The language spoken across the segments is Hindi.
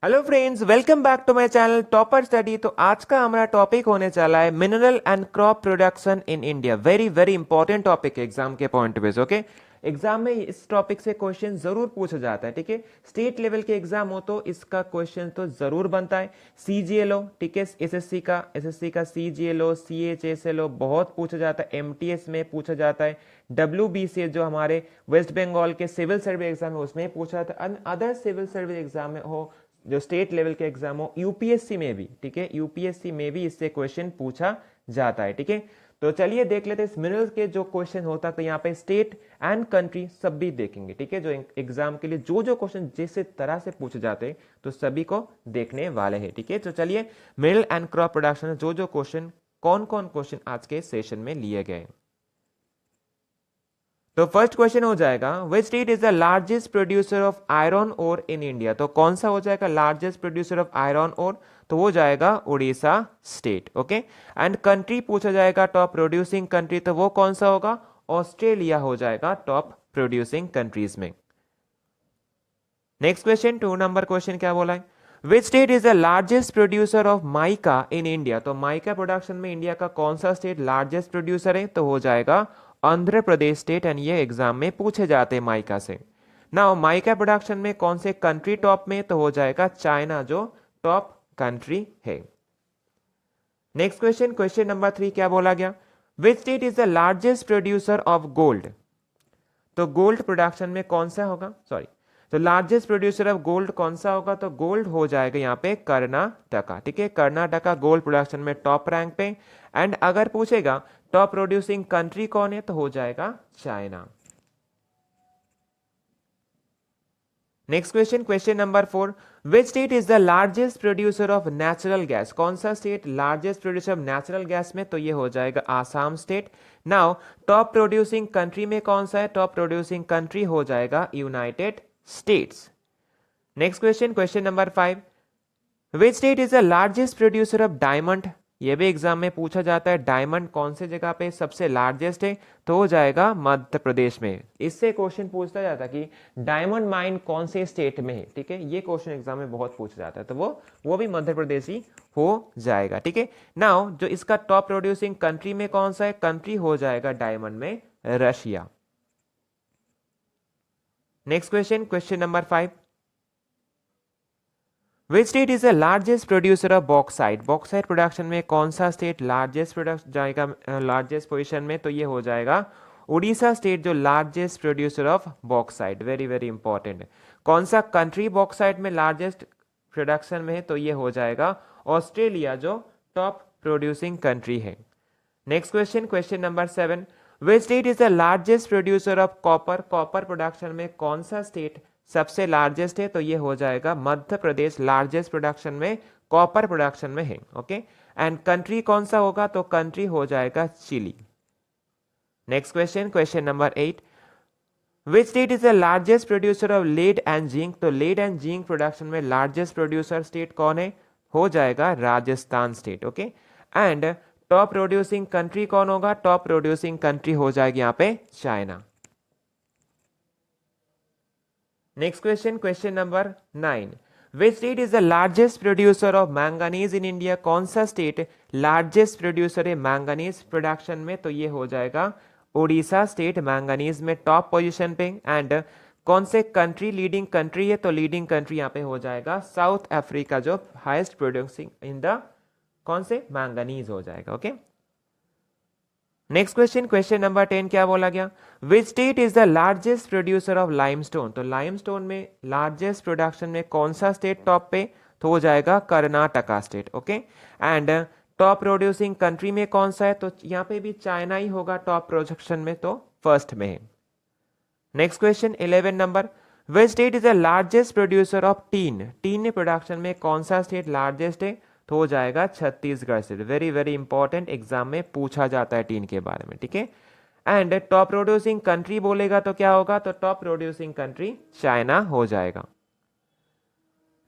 Hello friends, welcome back to my channel topper study. तो आज का हमारा टॉपिक होने चला है mineral and crop production in India. Very very important topic है एग्जाम के point of view. Okay, exam में इस टॉपिक से क्वेश्चन जरूर पूछा जाता है। ठीक है, स्टेट लेवल के एग्जाम हो तो इसका क्वेश्चन तो जरूर बनता है। सीजीएलओ, ठीक है, एसएससी का सीजीएलओ, सीएचएसएलओ बहुत पूछा जाता है। एमटीएस में पूछा जाता है। डब्ल्यूबीसी जो हमारे वेस्ट बंगाल के सिविल सर्विस एग्जाम है उसमें पूछा जाता है। अदर सिविल सर्विस एग्जाम में हो, जो स्टेट लेवल के एग्जाम हो, यूपीएससी में भी, ठीक है, यूपीएससी में भी इससे क्वेश्चन पूछा जाता है। ठीक है, तो चलिए देख लेते हैं इस मिनरल के जो क्वेश्चन होता है। तो यहाँ पे स्टेट एंड कंट्री सब भी देखेंगे। ठीक है, जो एग्जाम के लिए जो जो क्वेश्चन जिस तरह से पूछे जाते हैं तो सभी को देखने वाले हैं। ठीक है, तो चलिए मिनरल एंड क्रॉप प्रोडक्शन जो जो क्वेश्चन, कौन कौन क्वेश्चन आज के सेशन में लिए गए। तो फर्स्ट क्वेश्चन हो जाएगा, which state is the largest producer of iron ore in India. तो कौन सा हो जाएगा largest producer of iron ore, तो वो जाएगा Orissa state. Okay, and country पूछा जाएगा टॉप प्रोड्यूसिंग कंट्री, तो वो कौन सा होगा, ऑस्ट्रेलिया हो जाएगा टॉप प्रोड्यूसिंग कंट्रीज में। नेक्स्ट क्वेश्चन, 2 नंबर क्वेश्चन क्या बोला है, विच state is the largest producer of mica in India. तो माइका प्रोडक्शन में इंडिया का कौन सा स्टेट लार्जेस्ट प्रोड्यूसर है, तो हो जाएगा आंध्र प्रदेश स्टेट। एंड ये एग्जाम में पूछे जाते हैं माइका से। नाउ माइका प्रोडक्शन में कौन से कंट्री टॉप में, तो हो जाएगा चाइना जो टॉप कंट्री है। नेक्स्ट क्वेश्चन, क्वेश्चन नंबर 3 क्या बोला गया, which state is the largest producer of gold. तो गोल्ड प्रोडक्शन में कौन सा होगा, सॉरी, तो लार्जेस्ट प्रोड्यूसर ऑफ गोल्ड कौन सा होगा, तो गोल्ड हो जाएगा यहाँ पे कर्नाटका। ठीक है, कर्नाटका गोल्ड प्रोडक्शन में टॉप रैंक पे। एंड अगर पूछेगा टॉप प्रोड्यूसिंग कंट्री कौन है, तो हो जाएगा China. Next question, question number 4, which state is the largest producer of natural gas. कौन सा state largest producer of natural gas में, तो ये हो जाएगा Assam state. Now top producing country में कौन सा है, टॉप प्रोड्यूसिंग कंट्री हो जाएगा United States. Next question, question number 5, which state is the largest producer of diamond. ये भी एग्जाम में पूछा जाता है, डायमंड कौन से जगह पे सबसे लार्जेस्ट है, तो हो जाएगा मध्य प्रदेश में। इससे क्वेश्चन पूछता जाता कि डायमंड माइन कौन से स्टेट में है। ठीक है, ये क्वेश्चन एग्जाम में बहुत पूछा जाता है, तो वो भी मध्य प्रदेश ही हो जाएगा। ठीक है, नाउ जो इसका टॉप प्रोड्यूसिंग कंट्री में कौन सा है, कंट्री हो जाएगा डायमंड में Russia. Next question, question number 5, which state is the largest producer of bauxite. Bauxite production में कौन सा स्टेट लार्जेस्ट प्रोडक्ट जाएगा, लार्जेस्ट पोजीशन में, तो ये हो जाएगा उड़ीसा स्टेट जो largest producer of bauxite. Very very important है। कौन सा कंट्री बॉक्साइट में लार्जेस्ट प्रोडक्शन में है, तो ये हो जाएगा ऑस्ट्रेलिया जो टॉप प्रोड्यूसिंग कंट्री है। Next question, question number 7, which state is the largest producer of copper. Copper production में कौन सा स्टेट सबसे लार्जेस्ट है, तो ये हो जाएगा मध्य प्रदेश लार्जेस्ट प्रोडक्शन में कॉपर प्रोडक्शन में है। ओके, एंड कंट्री कौन सा होगा, तो कंट्री हो जाएगा Chile. Next question, question number 8, which state is the largest producer of lead and zinc. तो लेड एंड जिंक प्रोडक्शन में लार्जेस्ट प्रोड्यूसर स्टेट कौन है, हो जाएगा Rajasthan state. Okay, and top producing country कौन होगा, टॉप प्रोड्यूसिंग कंट्री हो जाएगी यहाँ पे China. Next question, question number 9, which state is the largest producer of manganese in India. कौन सा स्टेट लार्जेस्ट प्रोड्यूसर है मैंगनीज प्रोडक्शन में, तो ये हो जाएगा उड़ीसा स्टेट मैंगनीज में टॉप पोजीशन पे। एंड कौन से कंट्री लीडिंग कंट्री है, तो लीडिंग कंट्री यहाँ पे हो जाएगा साउथ अफ्रीका जो हाईएस्ट प्रोड्यूसिंग इन द कौन से मैंगनीज हो जाएगा। Okay, next question, question number 10 क्या बोला गया, which state is the largest producer of limestone. तो लाइमस्टोन में लार्जेस्ट प्रोडक्शन में कौन सा स्टेट टॉप पे, तो हो जाएगा Karnataka state. Okay, and top producing country में कौन सा है, तो यहाँ पे भी चाइना ही होगा टॉप प्रोडक्शन में, तो फर्स्ट में है। Next question 11 number, which state is the largest producer of tin. Tin production में कौन सा स्टेट लार्जेस्ट है, तो हो जाएगा Chhattisgarh state. Very very important, exam में पूछा जाता है टीन के बारे में। ठीक है, एंड टॉप प्रोड्यूसिंग कंट्री बोलेगा तो क्या होगा, तो टॉप प्रोड्यूसिंग कंट्री चाइना हो जाएगा।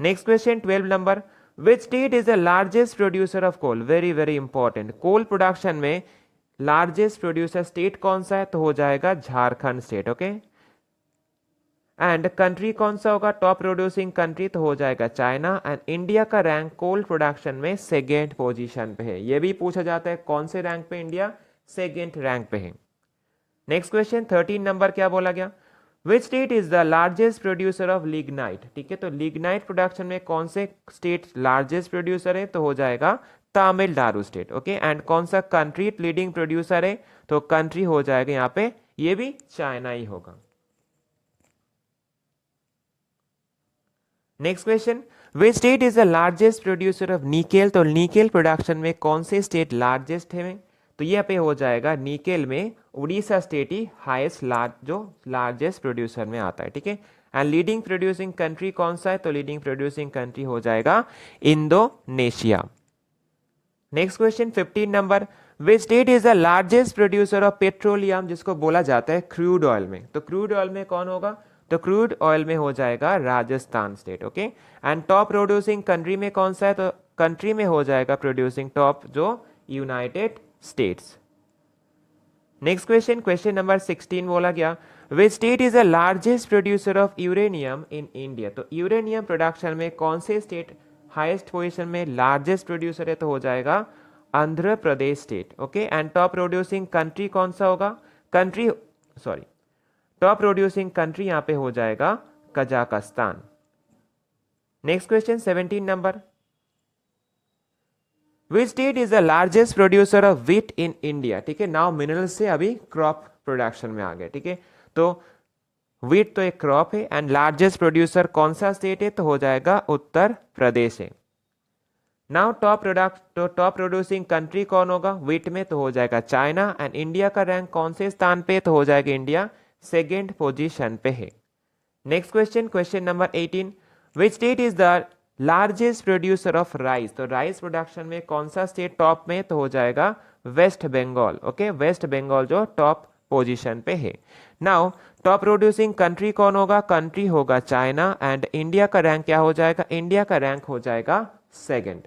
Next question 12 number, which state is the largest producer of coal. Very very important, coal production में लार्जेस्ट प्रोड्यूसर स्टेट कौन सा है, तो हो जाएगा Jharkhand state. Okay, and country कौन सा होगा, टॉप प्रोड्यूसिंग कंट्री तो हो जाएगा चाइना। एंड इंडिया का रैंक कोल प्रोडक्शन में सेकेंड पोजीशन पे है। ये भी पूछा जाता है कौन से रैंक पे इंडिया, सेकेंड रैंक पे है। नेक्स्ट क्वेश्चन 13 नंबर क्या बोला गया, which state is the largest producer of lignite. ठीक है, तो लिग्नाइट प्रोडक्शन में कौन से स्टेट लार्जेस्ट प्रोड्यूसर है, तो हो जाएगा तमिलनाडु स्टेट। ओके, एंड कौन सा कंट्री लीडिंग प्रोड्यूसर है, तो कंट्री हो जाएगा यहाँ पे, ये भी चाइना ही होगा। Next question, which state is the largest producer of nickel. तो निकेल प्रोडक्शन में कौन से स्टेट लार्जेस्ट है, तो यहाँ पे हो जाएगा निकेल में उड़ीसा स्टेट ही हाईएस्ट जो लार्जेस्ट प्रोड्यूसर में आता है। ठीक है, एंड लीडिंग प्रोड्यूसिंग कंट्री कौन सा है, तो लीडिंग प्रोड्यूसिंग कंट्री हो जाएगा Indonesia. Next question 15 number, which state is the largest producer of petroleum, जिसको बोला जाता है क्रूड ऑयल में। तो क्रूड ऑयल में कौन होगा, तो क्रूड ऑयल में हो जाएगा Rajasthan state. Okay, and top producing country में कौन सा है, तो कंट्री में हो जाएगा प्रोड्यूसिंग टॉप जो United States. Next question, question number 16 बोला गया, which state is the largest producer of uranium in India. तो यूरेनियम प्रोडक्शन में कौन से स्टेट हाईएस्ट पोजीशन में लार्जेस्ट प्रोड्यूसर है, तो हो जाएगा Andhra Pradesh state. Okay, and top producing country कौन सा होगा, टॉप प्रोड्यूसिंग कंट्री यहाँ पे हो जाएगा Kazakhstan. Next question 17 number, which state is the largest producer of wheat in India. ठीक है, नाउ मिनरल से अभी क्रॉप प्रोडक्शन में आ गए। ठीक है, तो व्हीट तो एक क्रॉप है, एंड लार्जेस्ट प्रोड्यूसर कौन सा स्टेट है, तो हो जाएगा उत्तर प्रदेश है। नाउ टॉप प्रोड्यूसिंग कंट्री कौन होगा व्हीट में, तो हो जाएगा चाइना। एंड इंडिया का रैंक कौन से स्थान पे, तो हो जाएगा इंडिया सेकेंड पोजीशन पे है। Next question, question number 18, which state is the largest producer of rice. तो राइस प्रोडक्शन में कौन सा स्टेट टॉप में, तो हो जाएगा वेस्ट बंगाल। ओके, वेस्ट बंगाल जो टॉप पोजीशन पे है। नाउ टॉप प्रोड्यूसिंग कंट्री कौन होगा, कंट्री होगा चाइना। एंड इंडिया का रैंक क्या हो जाएगा, इंडिया का रैंक हो जाएगा सेकेंड।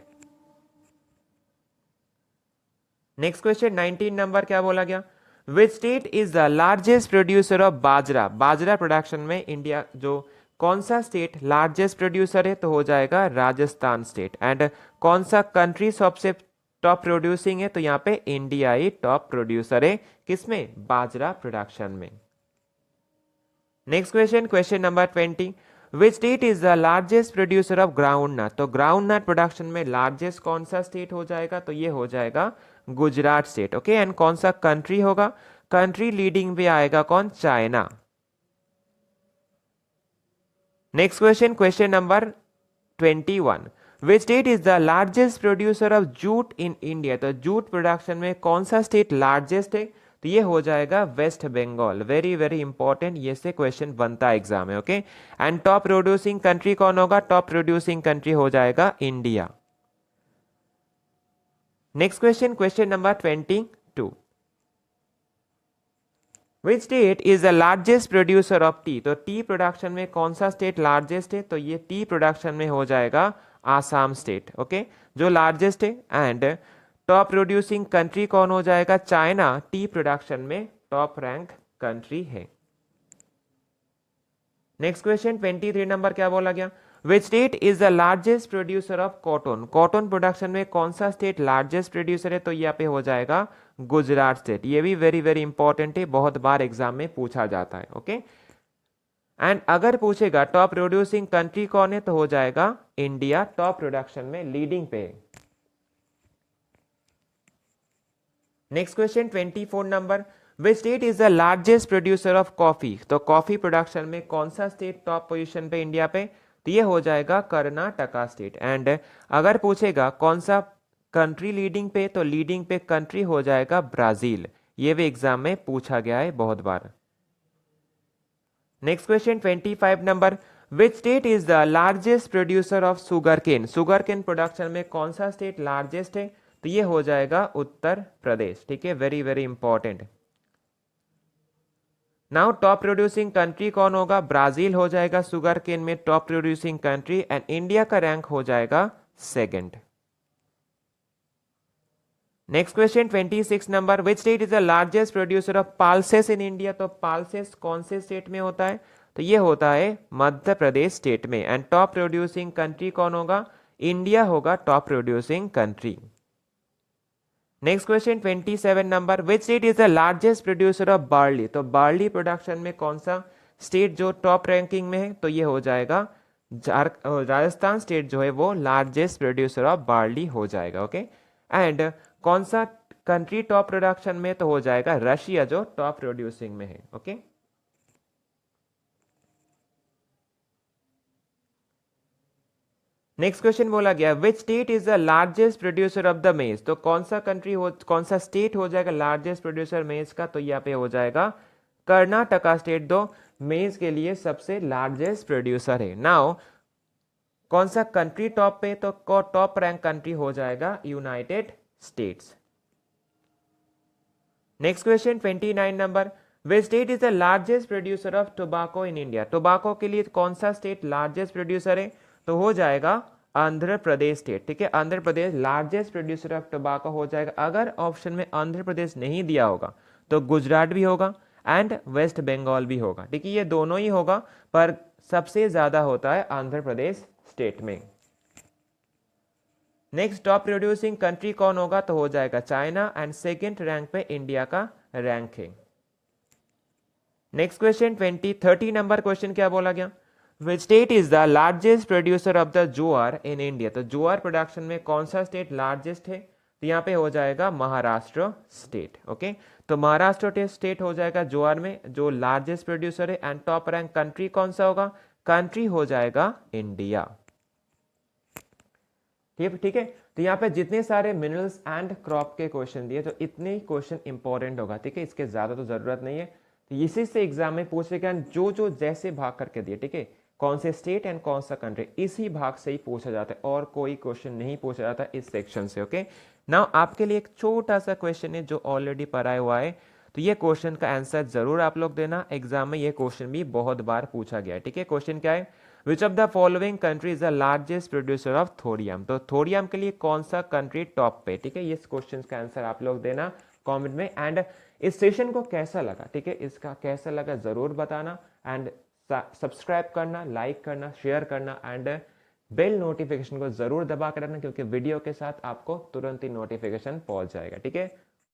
नेक्स्ट क्वेश्चन 19 नंबर क्या बोला गया, which state is the largest producer of bajra. Bajra production में इंडिया जो कौन सा स्टेट लार्जेस्ट प्रोड्यूसर है, तो हो जाएगा राजस्थान स्टेट। एंड कौन सा कंट्री सबसे टॉप प्रोड्यूसिंग है, तो यहाँ पे इंडिया ही टॉप प्रोड्यूसर है, किसमें, बाजरा प्रोडक्शन में। Next question, question number 20, which state is the largest producer of ground nut. तो ग्राउंड नट प्रोडक्शन में लार्जेस्ट कौन सा स्टेट हो जाएगा, तो ये हो जाएगा गुजरात स्टेट। ओके, एंड कौन सा कंट्री होगा, कंट्री लीडिंग पे आएगा कौन, China. Next question, question number 21, which state is the largest producer of jute in India. तो जूट प्रोडक्शन में कौन सा स्टेट लार्जेस्ट है, तो ये हो जाएगा West Bengal. Very very important, ये से क्वेश्चन बनता है एग्जाम में। Okay, and top producing country कौन होगा, टॉप प्रोड्यूसिंग कंट्री हो जाएगा India. Next question, question number 22, which state is the largest producer of tea. तो टी प्रोडक्शन में कौन सा स्टेट लार्जेस्ट है, तो ये टी प्रोडक्शन में हो जाएगा आसाम स्टेट। ओके, जो लार्जेस्ट है। एंड टॉप प्रोड्यूसिंग कंट्री कौन हो जाएगा, चाइना टी प्रोडक्शन में टॉप रैंक कंट्री है। नेक्स्ट क्वेश्चन 23 नंबर क्या बोला गया, which state is the largest producer of cotton. Cotton production में कौन सा स्टेट लार्जेस्ट प्रोड्यूसर है, तो यहाँ पे हो जाएगा गुजरात स्टेट। ये भी वेरी वेरी इंपॉर्टेंट है, बहुत बार एग्जाम में पूछा जाता है। ओके, एंड अगर पूछेगा टॉप प्रोड्यूसिंग कंट्री कौन है, तो हो जाएगा इंडिया टॉप प्रोडक्शन में लीडिंग पे। Next question 24 number, which state is the largest producer of coffee. तो कॉफी प्रोडक्शन में कौन सा स्टेट टॉप पोजीशन पे इंडिया पे, तो ये हो जाएगा कर्नाटका स्टेट। एंड अगर पूछेगा कौन सा कंट्री लीडिंग पे, तो लीडिंग पे कंट्री हो जाएगा ब्राजील। ये भी एग्जाम में पूछा गया है बहुत बार। Next question 25 number, which state is the largest producer of sugarcane. Sugarcane production में कौन सा स्टेट लार्जेस्ट है, तो ये हो जाएगा उत्तर प्रदेश। ठीक है, very very important. Now top producing country कौन होगा, ब्राजील हो जाएगा सुगर केन में top producing country. And India का रैंक हो जाएगा second. Next question 26 number, which state is the largest producer of pulses in India. तो पाल्सेस कौन से स्टेट में होता है, तो ये होता है मध्य प्रदेश स्टेट में। एंड टॉप प्रोड्यूसिंग कंट्री कौन होगा? इंडिया होगा top producing country. Next question 27 number, which state is the largest producer of barley? तो बार्ली प्रोडक्शन में कौन सा स्टेट जो टॉप रैंकिंग में है? तो ये हो जाएगा राजस्थान स्टेट जो है वो लार्जेस्ट प्रोड्यूसर ऑफ बार्ली हो जाएगा। ओके, एंड कौन सा कंट्री टॉप प्रोडक्शन में? तो हो जाएगा रशिया जो टॉप प्रोड्यूसिंग में है। ओके, नेक्स्ट क्वेश्चन बोला गया which state is the largest producer of the मेज? तो कौन सा कंट्री हो, कौन सा स्टेट हो जाएगा लार्जेस्ट प्रोड्यूसर मेज का? तो यहाँ पे हो जाएगा कर्नाटका स्टेट, दो मेज के लिए सबसे लार्जेस्ट प्रोड्यूसर है। नाउ कौन सा कंट्री टॉप पे? तो टॉप रैंक कंट्री हो जाएगा United States. Next question 29 number, which state is the largest producer of tobacco in India? Tobacco के लिए कौन सा स्टेट लार्जेस्ट प्रोड्यूसर है? तो हो जाएगा आंध्र प्रदेश स्टेट। ठीक है, Andhra Pradesh largest producer of tobacco हो जाएगा। अगर ऑप्शन में आंध्र प्रदेश नहीं दिया होगा तो गुजरात भी होगा एंड वेस्ट बंगाल भी होगा। ठीक है, ये दोनों ही होगा, पर सबसे ज्यादा होता है आंध्र प्रदेश स्टेट में। नेक्स्ट टॉप प्रोड्यूसिंग कंट्री कौन होगा? तो हो जाएगा चाइना, एंड सेकेंड रैंक पे इंडिया का रैंक है। नेक्स्ट क्वेश्चन 30 नंबर क्वेश्चन क्या बोला गया? Which state is the largest producer of the jowar in India? तो ज्वार प्रोडक्शन में कौन सा स्टेट लार्जेस्ट है? तो यहाँ पे हो जाएगा महाराष्ट्र स्टेट। ओके, तो महाराष्ट्र स्टेट हो जाएगा ज्वार में जो लार्जेस्ट प्रोड्यूसर है। एंड टॉप रैंक कंट्री कौन सा होगा? कंट्री हो जाएगा इंडिया। ठीक है, तो यहाँ पे जितने सारे मिनरल्स एंड क्रॉप के क्वेश्चन दिए तो इतने ही क्वेश्चन इंपॉर्टेंट होगा। ठीक है, इसके ज्यादा तो जरूरत नहीं है। तो इसी से एग्जाम में पूछेगा जो जो जैसे भाग करके दिए। ठीक है, कौन से स्टेट एंड कौन सा कंट्री, इसी भाग से ही पूछा जाता है और कोई क्वेश्चन नहीं पूछा जाता इस सेक्शन से। ओके, नाउ आपके लिए एक छोटा सा क्वेश्चन है जो ऑलरेडी पढ़ाया हुआ है, तो ये क्वेश्चन का आंसर जरूर आप लोग देना। एग्जाम में ये क्वेश्चन भी बहुत बार पूछा गया है। ठीक है, क्वेश्चन क्या है? Which of the following country is the largest producer of thorium? तो थोरियम के लिए कौन सा कंट्री टॉप पे? ठीक है, इस क्वेश्चन का आंसर आप लोग देना कमेंट में। एंड इस सेशन को कैसा लगा? ठीक है, इसका कैसा लगा जरूर बताना। एंड सब्सक्राइब करना, लाइक करना, शेयर करना एंड बेल नोटिफिकेशन को जरूर दबा कर रखना, क्योंकि वीडियो के साथ आपको तुरंत ही नोटिफिकेशन पहुंच जाएगा। ठीक है,